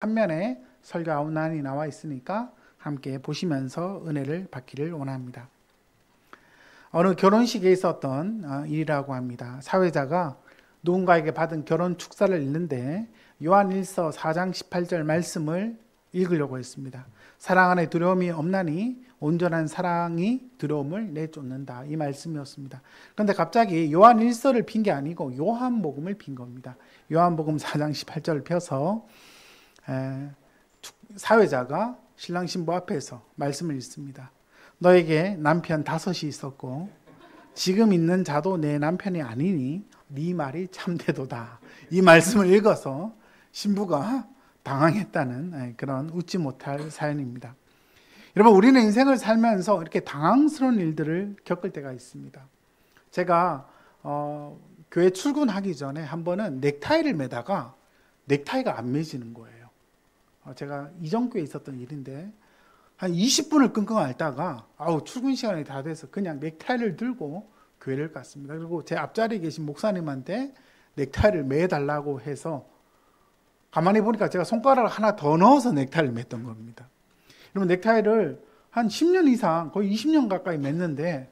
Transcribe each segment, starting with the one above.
한면에 설교 아웃라인이 나와 있으니까 함께 보시면서 은혜를 받기를 원합니다. 어느 결혼식에 있었던 일이라고 합니다. 사회자가 누군가에게 받은 결혼 축사를 읽는데 요한일서 4장 18절 말씀을 읽으려고 했습니다. 사랑 안에 두려움이 없나니 온전한 사랑이 두려움을 내쫓는다. 이 말씀이었습니다. 그런데 갑자기 요한일서를 핀 게 아니고 요한복음을 핀 겁니다. 요한복음 4장 18절을 펴서 사회자가 신랑 신부 앞에서 말씀을 읽습니다. 너에게 남편 5이 있었고 지금 있는 자도 내 남편이 아니니 네 말이 참되도다. 이 말씀을 읽어서 신부가 당황했다는 그런 웃지 못할 사연입니다. 여러분, 우리는 인생을 살면서 이렇게 당황스러운 일들을 겪을 때가 있습니다. 제가 교회 출근하기 전에 한 번은 넥타이를 매다가 넥타이가 안 매지는 거예요. 제가 이전교회에 있었던 일인데 한 20분을 끙끙 앓다가 출근 시간이 다 돼서 그냥 넥타이를 들고 교회를 갔습니다. 그리고 제 앞자리에 계신 목사님한테 넥타이를 매달라고 해서 가만히 보니까 제가 손가락을 하나 더 넣어서 넥타이를 맸던 겁니다. 여러분, 넥타이를 한 10년 이상 거의 20년 가까이 맸는데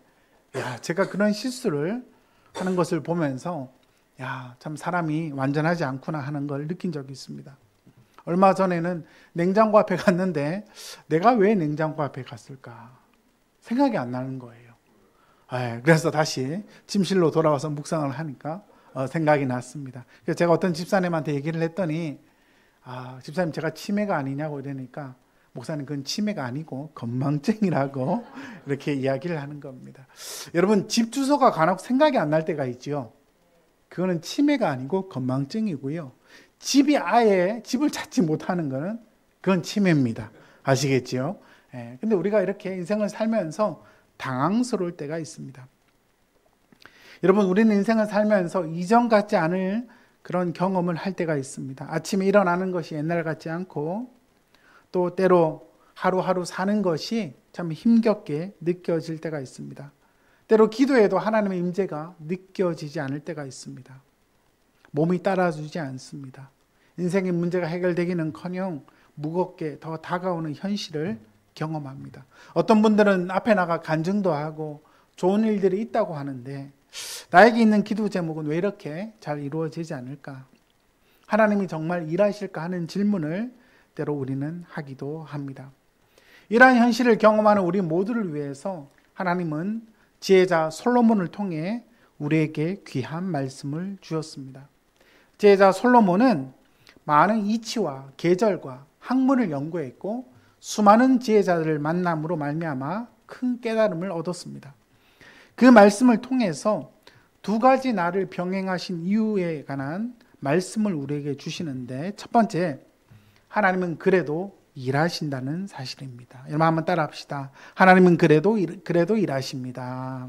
제가 그런 실수를 하는 것을 보면서 참 사람이 완전하지 않구나 하는 걸 느낀 적이 있습니다. 얼마 전에는 냉장고 앞에 갔는데 내가 왜 냉장고 앞에 갔을까 생각이 안 나는 거예요. 그래서 다시 침실로 돌아와서 묵상을 하니까 생각이 났습니다. 그래서 제가 어떤 집사님한테 얘기를 했더니 집사님, 제가 치매가 아니냐고 이러니까 목사님, 그건 치매가 아니고 건망증이라고 이렇게 이야기를 하는 겁니다. 여러분, 집 주소가 간혹 생각이 안 날 때가 있죠. 그거는 치매가 아니고 건망증이고요. 집이 아예 집을 찾지 못하는 것은 그건 치매입니다. 아시겠죠? 근데 우리가 이렇게 인생을 살면서 당황스러울 때가 있습니다. 여러분, 우리는 인생을 살면서 이전 같지 않을 그런 경험을 할 때가 있습니다. 아침에 일어나는 것이 옛날 같지 않고 또 때로 하루하루 사는 것이 참 힘겹게 느껴질 때가 있습니다. 때로 기도해도 하나님의 임재가 느껴지지 않을 때가 있습니다. 몸이 따라주지 않습니다. 인생의 문제가 해결되기는커녕 무겁게 더 다가오는 현실을 경험합니다. 어떤 분들은 앞에 나가 간증도 하고 좋은 일들이 있다고 하는데 나에게 있는 기도 제목은 왜 이렇게 잘 이루어지지 않을까? 하나님이 정말 일하실까 하는 질문을 때로 우리는 하기도 합니다. 이러한 현실을 경험하는 우리 모두를 위해서 하나님은 지혜자 솔로몬을 통해 우리에게 귀한 말씀을 주었습니다. 지혜자 솔로몬은 많은 이치와 계절과 학문을 연구했고 수많은 지혜자들을 만남으로 말미암아 큰 깨달음을 얻었습니다. 그 말씀을 통해서 2가지 나를 병행하신 이유에 관한 말씀을 우리에게 주시는데, 첫 번째, 하나님은 그래도 일하신다는 사실입니다. 여러분, 한번 따라 합시다. 하나님은 그래도 일하십니다.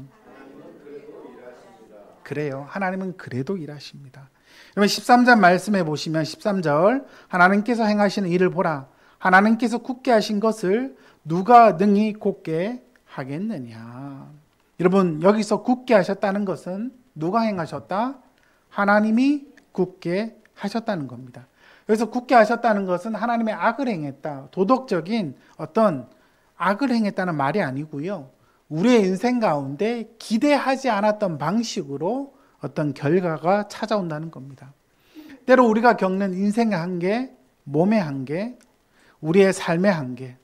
그래요. 하나님은 그래도 일하십니다. 여러분, 13절 말씀해 보시면 13절, 하나님께서 행하시는 일을 보라. 하나님께서 굳게 하신 것을 누가 능히 곧게 하겠느냐. 여러분, 여기서 굳게 하셨다는 것은 누가 행하셨다? 하나님이 굳게 하셨다는 겁니다. 여기서 굳게 하셨다는 것은 하나님의 악을 행했다, 도덕적인 어떤 악을 행했다는 말이 아니고요. 우리의 인생 가운데 기대하지 않았던 방식으로 어떤 결과가 찾아온다는 겁니다. 때로 우리가 겪는 인생의 한계, 몸의 한계, 우리의 삶의 한계,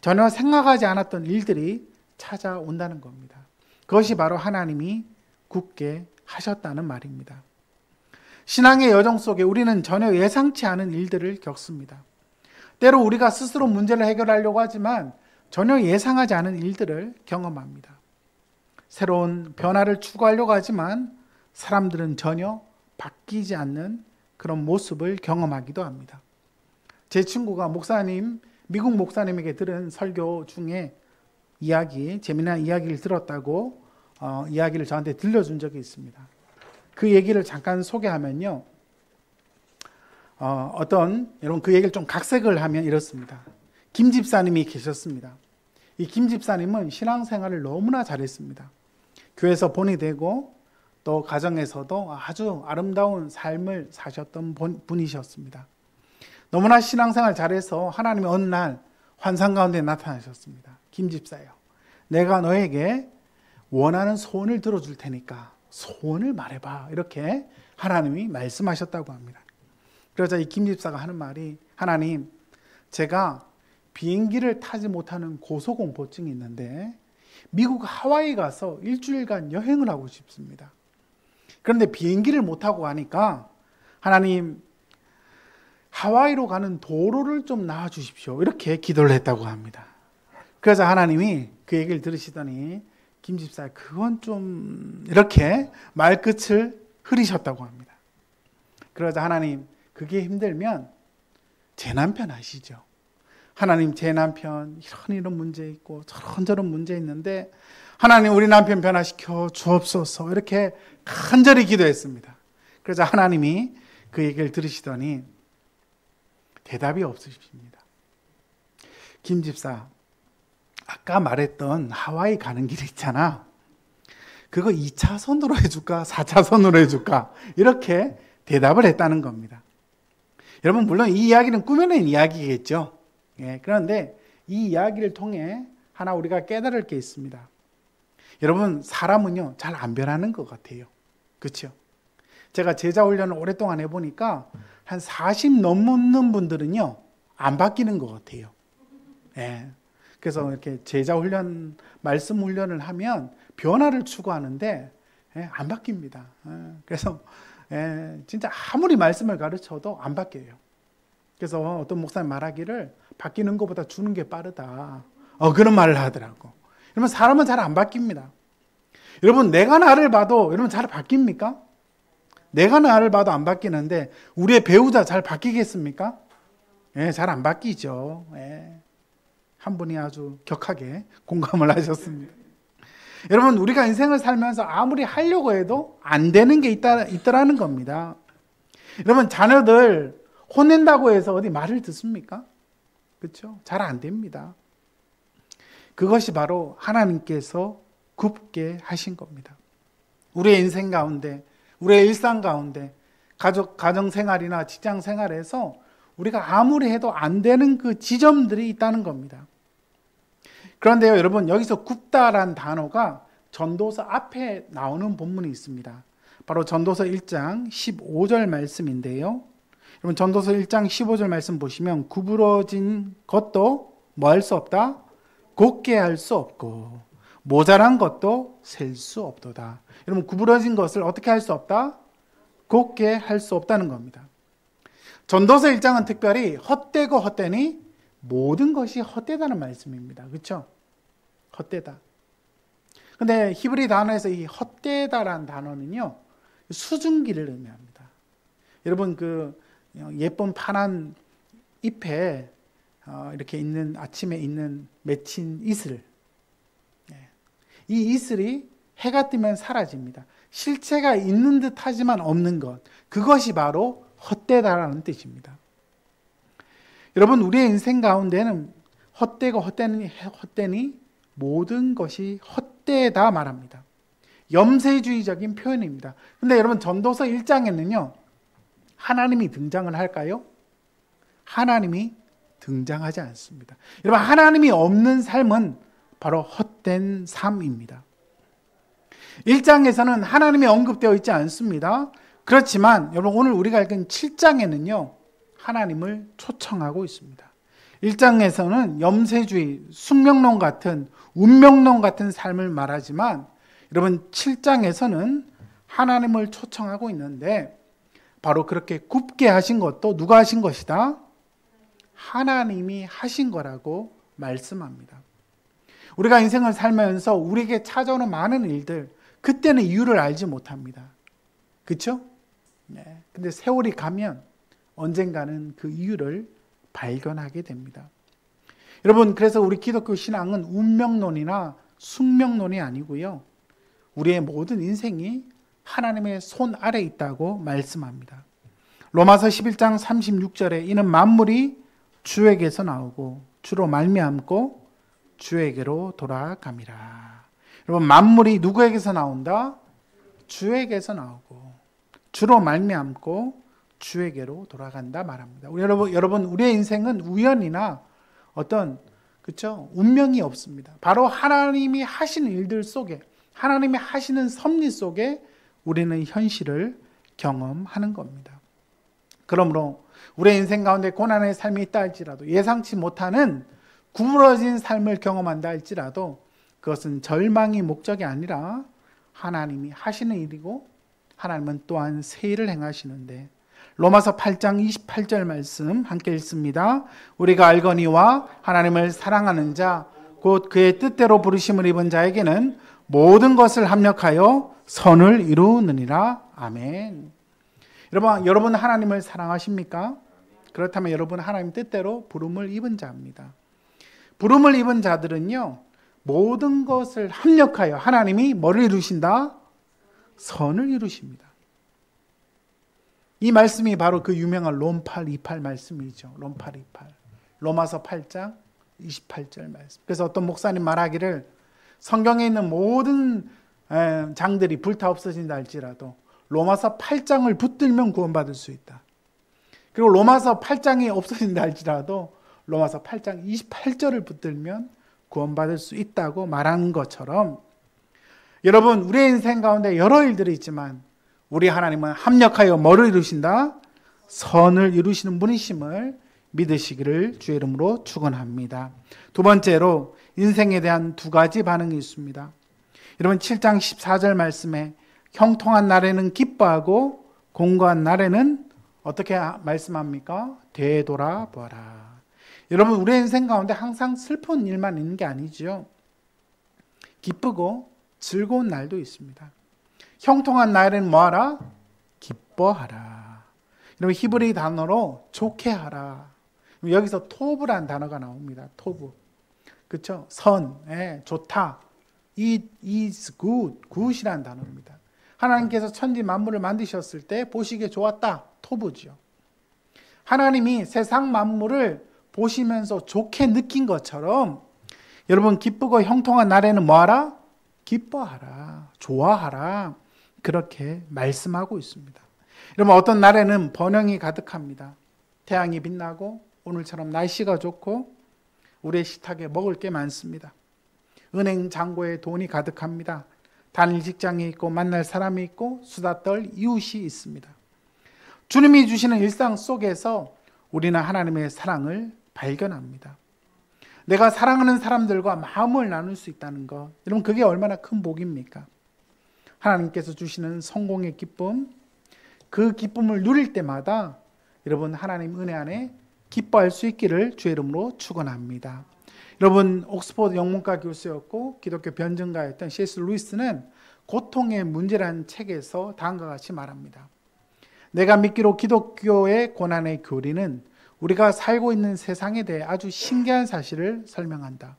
전혀 생각하지 않았던 일들이 찾아온다는 겁니다. 그것이 바로 하나님이 굳게 하셨다는 말입니다. 신앙의 여정 속에 우리는 전혀 예상치 않은 일들을 겪습니다. 때로 우리가 스스로 문제를 해결하려고 하지만 전혀 예상하지 않은 일들을 경험합니다. 새로운 변화를 추구하려고 하지만 사람들은 전혀 바뀌지 않는 그런 모습을 경험하기도 합니다. 제 친구가 미국 목사님에게 들은 설교 중에 재미난 이야기를 들었다고 이야기를 저한테 들려준 적이 있습니다. 그 얘기를 잠깐 소개하면요. 여러분, 그 얘기를 좀 각색을 하면 이렇습니다. 김 집사님이 계셨습니다. 이 김 집사님은 신앙생활을 너무나 잘했습니다. 교회에서 본이 되고 또 가정에서도 아주 아름다운 삶을 사셨던 분이셨습니다. 너무나 신앙생활 잘해서 하나님이 어느 날 환상 가운데 나타나셨습니다. 김 집사요, 내가 너에게 원하는 소원을 들어줄 테니까 소원을 말해봐. 이렇게 하나님이 말씀하셨다고 합니다. 그러자 이 김 집사가 하는 말이, 하나님, 제가 비행기를 타지 못하는 고소공포증이 있는데 미국 하와이 가서 일주일간 여행을 하고 싶습니다. 그런데 비행기를 못 타고 가니까 하나님, 하와이로 가는 도로를 좀 낳아 주십시오. 이렇게 기도를 했다고 합니다. 그래서 하나님이 그 얘기를 들으시더니 김 집사, 그건 좀 이렇게 말끝을 흐리셨다고 합니다. 그러자 하나님, 그게 힘들면 제 남편 아시죠? 하나님, 제 남편 이런 문제 있고 저런 문제 있는데 하나님, 우리 남편 변화시켜 주옵소서. 이렇게 간절히 기도했습니다. 그러자 하나님이 그 얘기를 들으시더니 대답이 없으십니다. 김 집사, 아까 말했던 하와이 가는 길 있잖아. 그거 2차선으로 해줄까? 4차선으로 해줄까? 이렇게 대답을 했다는 겁니다. 여러분, 물론 이 이야기는 꾸며낸 이야기겠죠. 예, 그런데 이 이야기를 통해 하나 우리가 깨달을 게 있습니다. 여러분, 사람은요, 잘 안 변하는 것 같아요. 그렇죠? 제가 제자 훈련을 오랫동안 해보니까 한 40 넘는 분들은요, 안 바뀌는 것 같아요. 예. 그래서 이렇게 제자 훈련, 말씀 훈련을 하면 변화를 추구하는데 안 바뀝니다. 그래서 진짜 아무리 말씀을 가르쳐도 안 바뀌어요. 그래서 어떤 목사님 말하기를 바뀌는 것보다 주는 게 빠르다. 그런 말을 하더라고. 그러면 사람은 잘 안 바뀝니다. 여러분, 내가 나를 봐도 여러분 잘 바뀝니까? 내가 나를 봐도 안 바뀌는데 우리의 배우자 잘 바뀌겠습니까? 잘 안 바뀌죠. 한 분이 아주 격하게 공감을 하셨습니다. 여러분, 우리가 인생을 살면서 아무리 하려고 해도 안 되는 게 있더라는 겁니다. 여러분, 자녀들 혼낸다고 해서 어디 말을 듣습니까? 그렇죠? 잘 안 됩니다. 그것이 바로 하나님께서 굽게 하신 겁니다. 우리의 인생 가운데, 우리의 일상 가운데, 가정생활이나 직장생활에서 우리가 아무리 해도 안 되는 그 지점들이 있다는 겁니다. 그런데요, 여러분, 여기서 굽다란 단어가 전도서 앞에 나오는 본문이 있습니다. 바로 전도서 1장 15절 말씀인데요. 여러분, 전도서 1장 15절 말씀 보시면, 구부러진 것도 뭐 할 수 없다? 곱게 할 수 없고 모자란 것도 셀 수 없도다. 여러분, 구부러진 것을 어떻게 할 수 없다? 곱게 할 수 없다는 겁니다. 전도서 1장은 특별히 헛되고 헛되니 모든 것이 헛되다는 말씀입니다. 그렇죠? 헛되다. 근데 히브리 단어에서 이 헛되다라는 단어는요, 수증기를 의미합니다. 여러분, 그 예쁜 파란 잎에 이렇게 있는, 아침에 있는 맺힌 이슬, 이 이슬이 해가 뜨면 사라집니다. 실체가 있는 듯 하지만 없는 것, 그것이 바로 헛되다라는 뜻입니다. 여러분, 우리의 인생 가운데는 헛되고 헛되니 모든 것이 헛되다 말합니다. 염세주의적인 표현입니다. 그런데 여러분, 전도서 1장에는요 하나님이 등장을 할까요? 하나님이 등장하지 않습니다. 여러분, 하나님이 없는 삶은 바로 헛된 삶입니다. 1장에서는 하나님이 언급되어 있지 않습니다. 그렇지만 여러분, 오늘 우리가 읽은 7장에는요 하나님을 초청하고 있습니다. 1장에서는 염세주의, 숙명론 같은, 운명론 같은 삶을 말하지만 여러분, 7장에서는 하나님을 초청하고 있는데 바로 그렇게 굽게 하신 것도 누가 하신 것이다? 하나님이 하신 거라고 말씀합니다. 우리가 인생을 살면서 우리에게 찾아오는 많은 일들, 그때는 이유를 알지 못합니다. 그렇죠? 네. 근데 세월이 가면 언젠가는 그 이유를 발견하게 됩니다. 여러분, 그래서 우리 기독교 신앙은 운명론이나 숙명론이 아니고요, 우리의 모든 인생이 하나님의 손 아래 있다고 말씀합니다. 로마서 11장 36절에 이는 만물이 주에게서 나오고 주로 말미암고 주에게로 돌아갑니다. 여러분, 만물이 누구에게서 나온다? 주에게서 나오고 주로 말미암고 주에게로 돌아간다 말합니다. 여러분, 우리의 인생은 우연이나 어떤 그렇죠? 운명이 없습니다. 바로 하나님이 하시는 일들 속에, 하나님이 하시는 섭리 속에 우리는 현실을 경험하는 겁니다. 그러므로 우리의 인생 가운데 고난의 삶이 있다 할지라도, 예상치 못하는 구부러진 삶을 경험한다 할지라도 그것은 절망이 목적이 아니라 하나님이 하시는 일이고, 하나님은 또한 새 일을 행하시는데, 로마서 8장 28절 말씀 함께 읽습니다. 우리가 알거니와 하나님을 사랑하는 자 곧 그의 뜻대로 부르심을 입은 자에게는 모든 것을 합력하여 선을 이루느니라. 아멘. 여러분 하나님을 사랑하십니까? 그렇다면 여러분 하나님 뜻대로 부름을 입은 자입니다. 부름을 입은 자들은요, 모든 것을 합력하여 하나님이 뭐를 이루신다? 선을 이루십니다. 이 말씀이 바로 그 유명한 롬 8, 28 말씀이죠. 롬 8, 28. 로마서 8장 28절 말씀. 그래서 어떤 목사님 말하기를 성경에 있는 모든 장들이 불타 없어진다 할지라도 로마서 8장을 붙들면 구원받을 수 있다. 그리고 로마서 8장이 없어진다 할지라도 로마서 8장 28절을 붙들면 구원받을 수 있다고 말하는 것처럼, 여러분 우리의 인생 가운데 여러 일들이 있지만 우리 하나님은 합력하여 뭐를 이루신다? 선을 이루시는 분이심을 믿으시기를 주의 이름으로 축원합니다. 두 번째로 인생에 대한 두 가지 반응이 있습니다. 여러분 7장 14절 말씀에 형통한 날에는 기뻐하고 공고한 날에는 어떻게 말씀합니까? 되돌아보라. 여러분 우리의 인생 가운데 항상 슬픈 일만 있는 게 아니죠. 기쁘고 즐거운 날도 있습니다. 형통한 날에는 뭐하라? 기뻐하라. 여러분 히브리 단어로 좋게 하라. 여기서 토브란 단어가 나옵니다. 토브. 그렇죠? 선, 좋다. It is good. good이라는 단어입니다. 하나님께서 천지 만물을 만드셨을 때 보시기에 좋았다. 토브죠. 하나님이 세상 만물을 보시면서 좋게 느낀 것처럼 여러분 기쁘고 형통한 날에는 뭐하라? 기뻐하라. 좋아하라. 그렇게 말씀하고 있습니다. 여러분 어떤 날에는 번영이 가득합니다. 태양이 빛나고 오늘처럼 날씨가 좋고 우리의 식탁에 먹을 게 많습니다. 은행 잔고에 돈이 가득합니다. 다닐 직장이 있고 만날 사람이 있고 수다 떨 이웃이 있습니다. 주님이 주시는 일상 속에서 우리는 하나님의 사랑을 발견합니다. 내가 사랑하는 사람들과 마음을 나눌 수 있다는 것, 여러분 그게 얼마나 큰 복입니까? 하나님께서 주시는 성공의 기쁨, 그 기쁨을 누릴 때마다 여러분 하나님 은혜 안에 기뻐할 수 있기를 주의 이름으로 축원합니다. 여러분 옥스퍼드 영문과 교수였고 기독교 변증가였던 C.S. 루이스는 고통의 문제라는 책에서 다음과 같이 말합니다. 내가 믿기로 기독교의 고난의 교리는 우리가 살고 있는 세상에 대해 아주 신기한 사실을 설명한다.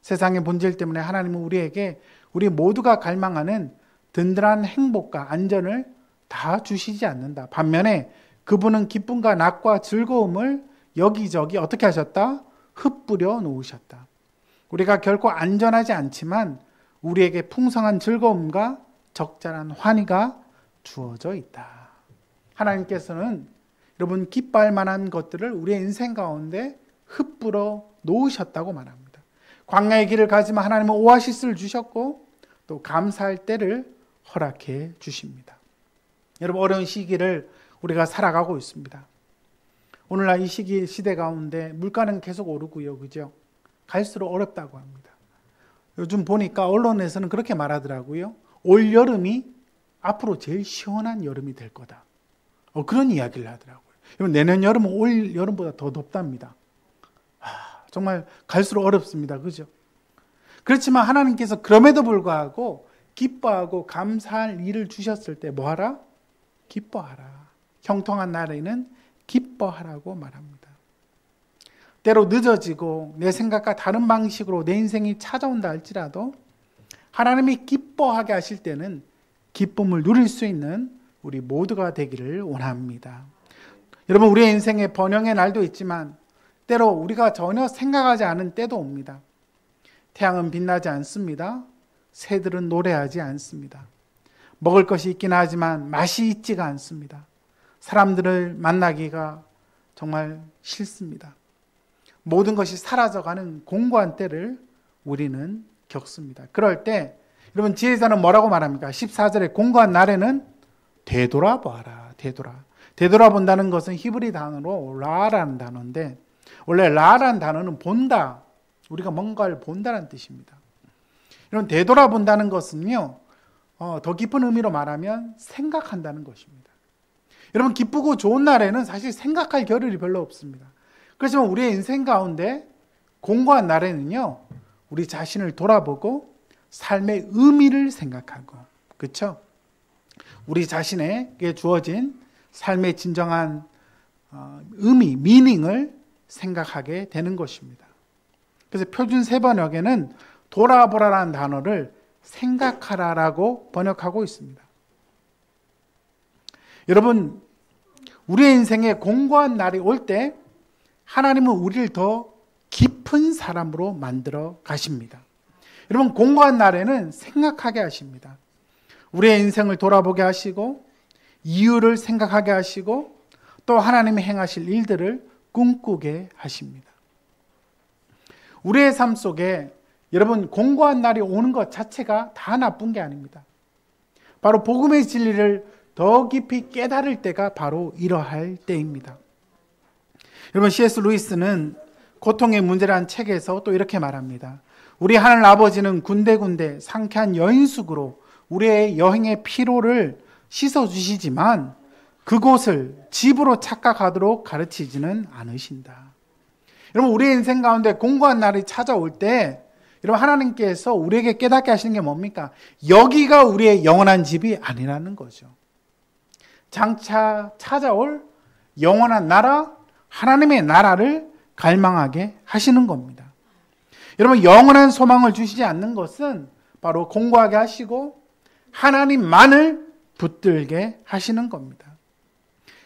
세상의 본질 때문에 하나님은 우리에게 우리 모두가 갈망하는 든든한 행복과 안전을 다 주시지 않는다. 반면에 그분은 기쁨과 낙과 즐거움을 여기저기 어떻게 하셨다? 흩뿌려 놓으셨다. 우리가 결코 안전하지 않지만 우리에게 풍성한 즐거움과 적절한 환희가 주어져 있다. 하나님께서는 여러분 기뻐할 만한 것들을 우리의 인생 가운데 흩뿌려 놓으셨다고 말합니다. 광야의 길을 가지만 하나님은 오아시스를 주셨고 또 감사할 때를 허락해 주십니다. 여러분 어려운 시기를 우리가 살아가고 있습니다. 오늘날 이 시대 가운데 물가는 계속 오르고요. 그죠? 갈수록 어렵다고 합니다. 요즘 보니까 언론에서는 그렇게 말하더라고요. 올 여름이 앞으로 제일 시원한 여름이 될 거다. 그런 이야기를 하더라고요. 내년 여름은 올 여름보다 더 덥답니다. 정말 갈수록 어렵습니다. 그죠? 그렇지만 하나님께서 그럼에도 불구하고 기뻐하고 감사할 일을 주셨을 때 뭐하라? 기뻐하라. 형통한 날에는 기뻐하라고 말합니다. 때로 늦어지고 내 생각과 다른 방식으로 내 인생이 찾아온다 할지라도 하나님이 기뻐하게 하실 때는 기쁨을 누릴 수 있는 우리 모두가 되기를 원합니다. 여러분 우리의 인생에 번영의 날도 있지만 때로 우리가 전혀 생각하지 않은 때도 옵니다. 태양은 빛나지 않습니다. 새들은 노래하지 않습니다. 먹을 것이 있긴 하지만 맛이 있지가 않습니다. 사람들을 만나기가 정말 싫습니다. 모든 것이 사라져가는 공고한 때를 우리는 겪습니다. 그럴 때 여러분 지혜자는 뭐라고 말합니까? 14절에 공고한 날에는 되돌아보아라. 되돌아본다는 것은 히브리 단어로 라라는 단어인데 원래 라라는 단어는 본다. 우리가 뭔가를 본다는 뜻입니다. 여러분 되돌아본다는 것은요. 더 깊은 의미로 말하면 생각한다는 것입니다. 여러분 기쁘고 좋은 날에는 사실 생각할 겨를이 별로 없습니다. 그렇지만 우리의 인생 가운데 공고한 날에는요. 우리 자신을 돌아보고 삶의 의미를 생각하고 그렇죠? 우리 자신에게 주어진 삶의 진정한 의미, 미닝을 생각하게 되는 것입니다. 그래서 표준 세번역에는 돌아보라라는 단어를 생각하라라고 번역하고 있습니다. 여러분, 우리의 인생에 공고한 날이 올 때 하나님은 우리를 더 깊은 사람으로 만들어 가십니다. 여러분, 공고한 날에는 생각하게 하십니다. 우리의 인생을 돌아보게 하시고 이유를 생각하게 하시고 또 하나님이 행하실 일들을 꿈꾸게 하십니다. 우리의 삶 속에 여러분 공고한 날이 오는 것 자체가 다 나쁜 게 아닙니다. 바로 복음의 진리를 더 깊이 깨달을 때가 바로 이러할 때입니다. 여러분 C.S. 루이스는 고통의 문제라는 책에서 또 이렇게 말합니다. 우리 하늘 아버지는 군데군데 상쾌한 여인숙으로 우리의 여행의 피로를 씻어주시지만 그곳을 집으로 착각하도록 가르치지는 않으신다. 여러분 우리의 인생 가운데 공고한 날이 찾아올 때 여러분 하나님께서 우리에게 깨닫게 하시는 게 뭡니까? 여기가 우리의 영원한 집이 아니라는 거죠. 장차 찾아올 영원한 나라, 하나님의 나라를 갈망하게 하시는 겁니다. 여러분 영원한 소망을 주시지 않는 것은 바로 공고하게 하시고 하나님만을 붙들게 하시는 겁니다.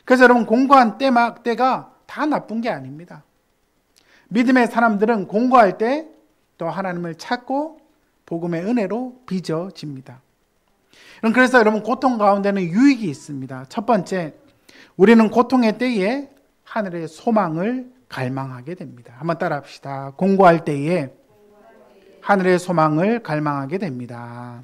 그래서 여러분 공고한 때가 다 나쁜 게 아닙니다. 믿음의 사람들은 공고할 때 또 하나님을 찾고 복음의 은혜로 빚어집니다. 그래서 여러분 고통 가운데는 유익이 있습니다. 첫 번째, 우리는 고통의 때에 하늘의 소망을 갈망하게 됩니다. 한번 따라 합시다. 공고할 때에 하늘의 소망을 갈망하게 됩니다.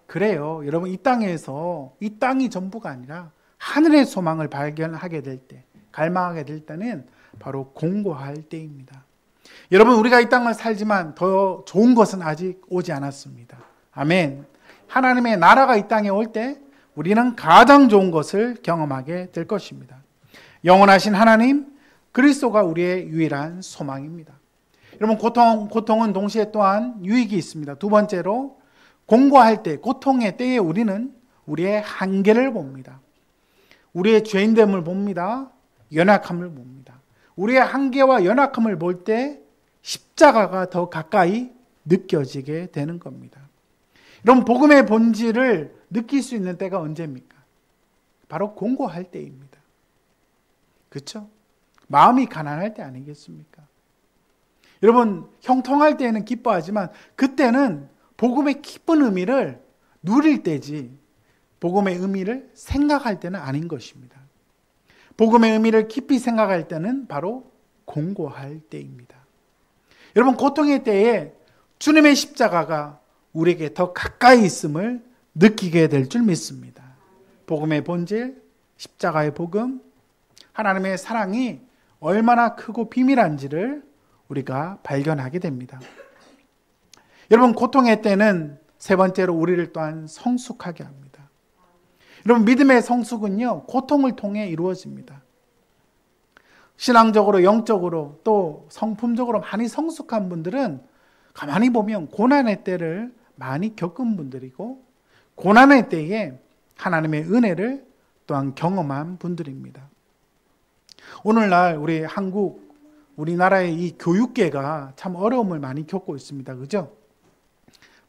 그래요. 여러분 이 땅에서 이 땅이 전부가 아니라 하늘의 소망을 발견하게 될 때, 갈망하게 될 때는 바로 공고할 때입니다. 여러분 우리가 이 땅을 살지만 더 좋은 것은 아직 오지 않았습니다. 아멘. 하나님의 나라가 이 땅에 올 때 우리는 가장 좋은 것을 경험하게 될 것입니다. 영원하신 하나님, 그리스도가 우리의 유일한 소망입니다. 여러분 고통은 동시에 또한 유익이 있습니다. 두 번째로 공고할 때, 고통의 때에 우리는 우리의 한계를 봅니다. 우리의 죄인됨을 봅니다. 연약함을 봅니다. 우리의 한계와 연약함을 볼 때 십자가가 더 가까이 느껴지게 되는 겁니다. 여러분 복음의 본질을 느낄 수 있는 때가 언제입니까? 바로 공고할 때입니다. 그렇죠? 마음이 가난할 때 아니겠습니까? 여러분 형통할 때는 기뻐하지만 그때는 복음의 깊은 의미를 누릴 때지 복음의 의미를 생각할 때는 아닌 것입니다. 복음의 의미를 깊이 생각할 때는 바로 공고할 때입니다. 여러분 고통의 때에 주님의 십자가가 우리에게 더 가까이 있음을 느끼게 될 줄 믿습니다. 복음의 본질, 십자가의 복음, 하나님의 사랑이 얼마나 크고 비밀한지를 우리가 발견하게 됩니다. 여러분 고통의 때는 세 번째로 우리를 또한 성숙하게 합니다. 여러분 믿음의 성숙은요 고통을 통해 이루어집니다. 신앙적으로 영적으로 또 성품적으로 많이 성숙한 분들은 가만히 보면 고난의 때를 많이 겪은 분들이고 고난의 때에 하나님의 은혜를 또한 경험한 분들입니다. 오늘날 우리 한국, 우리나라의 이 교육계가 참 어려움을 많이 겪고 있습니다. 그죠?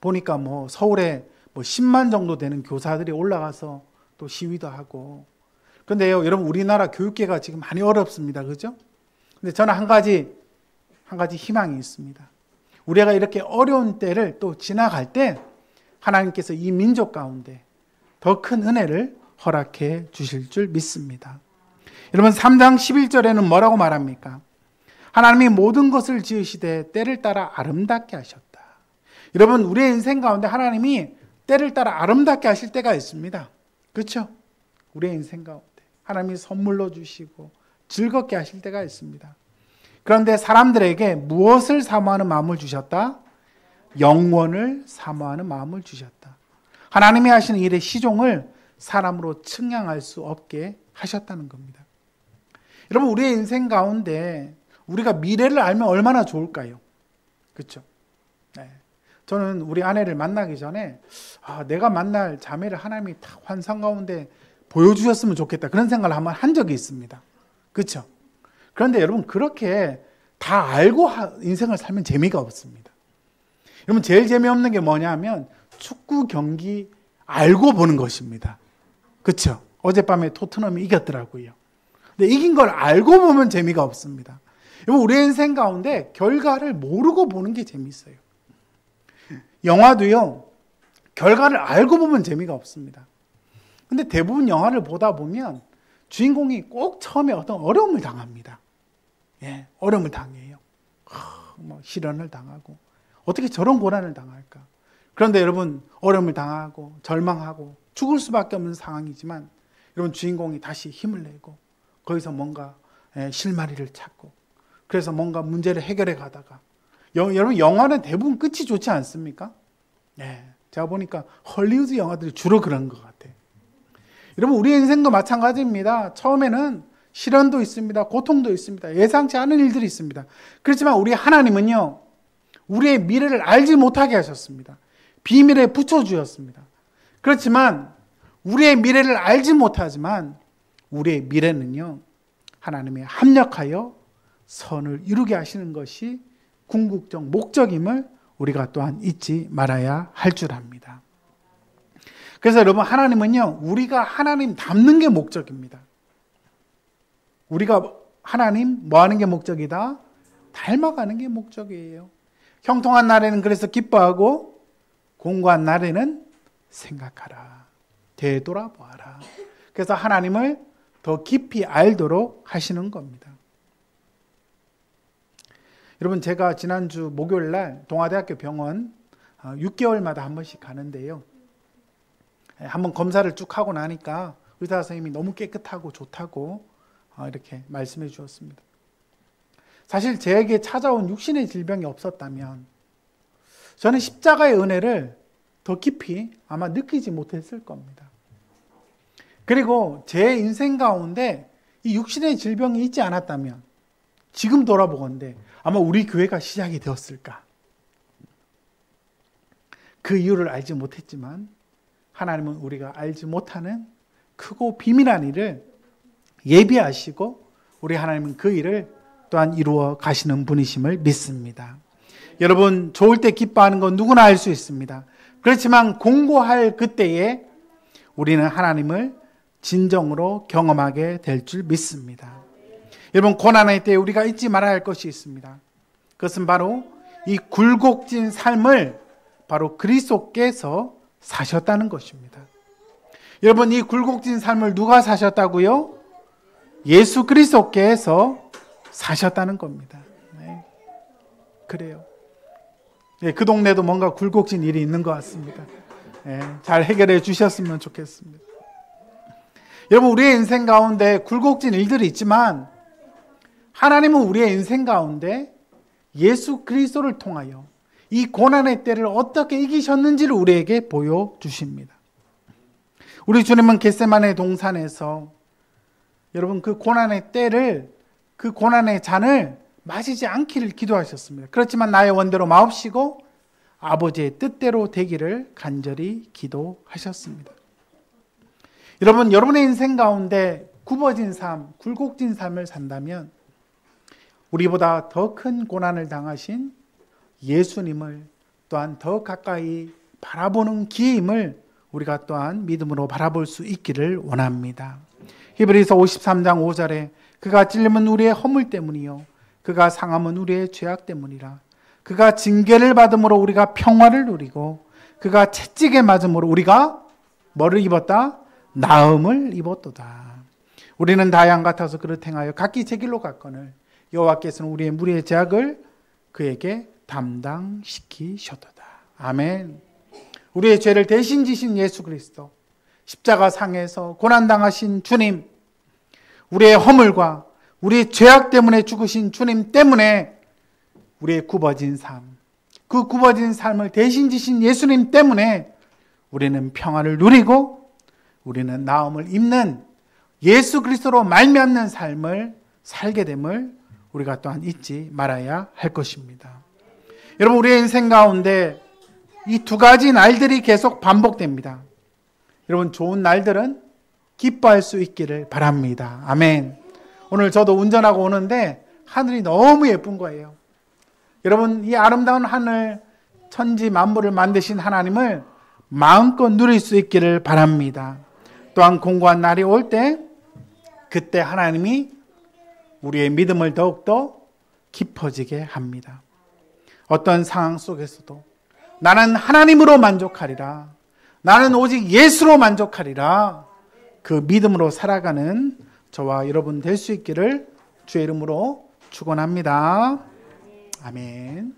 보니까 서울에 10만 정도 되는 교사들이 올라가서 또 시위도 하고. 그런데요, 여러분 우리나라 교육계가 지금 많이 어렵습니다. 그죠? 근데 저는 한 가지 희망이 있습니다. 우리가 이렇게 어려운 때를 또 지나갈 때 하나님께서 이 민족 가운데 더 큰 은혜를 허락해 주실 줄 믿습니다. 여러분 3장 11절에는 뭐라고 말합니까? 하나님이 모든 것을 지으시되 때를 따라 아름답게 하셨다. 여러분 우리의 인생 가운데 하나님이 때를 따라 아름답게 하실 때가 있습니다. 그렇죠? 우리의 인생 가운데 하나님이 선물로 주시고 즐겁게 하실 때가 있습니다. 그런데 사람들에게 무엇을 사모하는 마음을 주셨다? 영원을 사모하는 마음을 주셨다. 하나님이 하시는 일의 시종을 사람으로 측량할 수 없게 하셨다는 겁니다. 여러분 우리의 인생 가운데 우리가 미래를 알면 얼마나 좋을까요? 그렇죠? 네. 저는 우리 아내를 만나기 전에 내가 만날 자매를 하나님이 다 환상 가운데 보여주셨으면 좋겠다 그런 생각을 한번 한 적이 있습니다. 그렇죠? 그런데 여러분 그렇게 다 알고 인생을 살면 재미가 없습니다. 여러분 제일 재미없는 게 뭐냐면 축구 경기 알고 보는 것입니다. 그렇죠? 어젯밤에 토트넘이 이겼더라고요. 근데 이긴 걸 알고 보면 재미가 없습니다. 여러분 우리 인생 가운데 결과를 모르고 보는 게 재미있어요. 영화도요. 결과를 알고 보면 재미가 없습니다. 근데 대부분 영화를 보다 보면 주인공이 꼭 처음에 어떤 어려움을 당합니다. 예, 어려움을 당해요. 실현을 당하고 어떻게 저런 고난을 당할까? 그런데 여러분 어려움을 당하고 절망하고 죽을 수밖에 없는 상황이지만 여러분 주인공이 다시 힘을 내고 거기서 뭔가 실마리를 찾고 그래서 뭔가 문제를 해결해 가다가 여러분 영화는 대부분 끝이 좋지 않습니까? 네, 제가 보니까 헐리우드 영화들이 주로 그런 것 같아요. 여러분 우리 인생도 마찬가지입니다. 처음에는 시련도 있습니다. 고통도 있습니다. 예상치 않은 일들이 있습니다. 그렇지만 우리 하나님은요. 우리의 미래를 알지 못하게 하셨습니다. 비밀에 붙여주셨습니다. 그렇지만 우리의 미래를 알지 못하지만 우리의 미래는요. 하나님의 합력하여 선을 이루게 하시는 것이 궁극적 목적임을 우리가 또한 잊지 말아야 할 줄 압니다. 그래서 여러분 하나님은요. 우리가 하나님 닮는 게 목적입니다. 우리가 하나님 뭐 하는 게 목적이다? 닮아가는 게 목적이에요. 형통한 날에는 그래서 기뻐하고 공고한 날에는 생각하라. 되돌아보아라. 그래서 하나님을 더 깊이 알도록 하시는 겁니다. 여러분 제가 지난주 목요일 날 동아대학교 병원 6개월마다 한 번씩 가는데요. 한번 검사를 쭉 하고 나니까 의사 선생님이 너무 깨끗하고 좋다고 이렇게 말씀해 주었습니다. 사실 제게 찾아온 육신의 질병이 없었다면 저는 십자가의 은혜를 더 깊이 아마 느끼지 못했을 겁니다. 그리고 제 인생 가운데 이 육신의 질병이 있지 않았다면 지금 돌아보건대 아마 우리 교회가 시작이 되었을까? 그 이유를 알지 못했지만 하나님은 우리가 알지 못하는 크고 비밀한 일을 예비하시고 우리 하나님은 그 일을 또한 이루어 가시는 분이심을 믿습니다. 여러분 좋을 때 기뻐하는 건 누구나 알 수 있습니다. 그렇지만 공고할 그때에 우리는 하나님을 진정으로 경험하게 될 줄 믿습니다. 여러분 고난의 때에 우리가 잊지 말아야 할 것이 있습니다. 그것은 바로 이 굴곡진 삶을 바로 그리스도께서 사셨다는 것입니다. 여러분 이 굴곡진 삶을 누가 사셨다고요? 예수 그리스도께서 사셨다는 겁니다. 네. 그래요. 네, 그 동네도 뭔가 굴곡진 일이 있는 것 같습니다. 네, 잘 해결해 주셨으면 좋겠습니다. 여러분 우리의 인생 가운데 굴곡진 일들이 있지만 하나님은 우리의 인생 가운데 예수 그리스도를 통하여 이 고난의 때를 어떻게 이기셨는지를 우리에게 보여주십니다. 우리 주님은 겟세마네 동산에서 여러분 그 고난의 때를 그 고난의 잔을 마시지 않기를 기도하셨습니다. 그렇지만 나의 원대로 마옵시고 아버지의 뜻대로 되기를 간절히 기도하셨습니다. 여러분 여러분의 인생 가운데 굽어진 삶, 굴곡진 삶을 산다면 우리보다 더 큰 고난을 당하신 예수님을 또한 더 가까이 바라보는 기회임을 우리가 또한 믿음으로 바라볼 수 있기를 원합니다. 히브리서 53장 5절에 그가 찔림은 우리의 허물 때문이요 그가 상함은 우리의 죄악 때문이라. 그가 징계를 받음으로 우리가 평화를 누리고 그가 채찍에 맞음으로 우리가 뭐를 입었다? 나음을 입었도다. 우리는 다 양 같아서 그릇 행하여 각기 제 길로 갔거늘 여호와께서는 우리의 무리의 죄악을 그에게 담당시키셨도다. 아멘. 우리의 죄를 대신 지신 예수 그리스도, 십자가 상에서 고난당하신 주님, 우리의 허물과 우리의 죄악 때문에 죽으신 주님 때문에 우리의 굽어진 삶, 그 굽어진 삶을 대신 지신 예수님 때문에 우리는 평안을 누리고 우리는 나음을 입는 예수 그리스도로 말미암는 삶을 살게 됨을 우리가 또한 잊지 말아야 할 것입니다. 여러분, 우리의 인생 가운데 이 두 가지 날들이 계속 반복됩니다. 여러분, 좋은 날들은 기뻐할 수 있기를 바랍니다. 아멘. 오늘 저도 운전하고 오는데 하늘이 너무 예쁜 거예요. 여러분, 이 아름다운 하늘, 천지 만물을 만드신 하나님을 마음껏 누릴 수 있기를 바랍니다. 또한 공고한 날이 올 때 그때 하나님이 우리의 믿음을 더욱더 깊어지게 합니다. 어떤 상황 속에서도 나는 하나님으로 만족하리라, 나는 오직 예수로 만족하리라, 그 믿음으로 살아가는 저와 여러분 될 수 있기를 주의 이름으로 축원합니다. 아멘.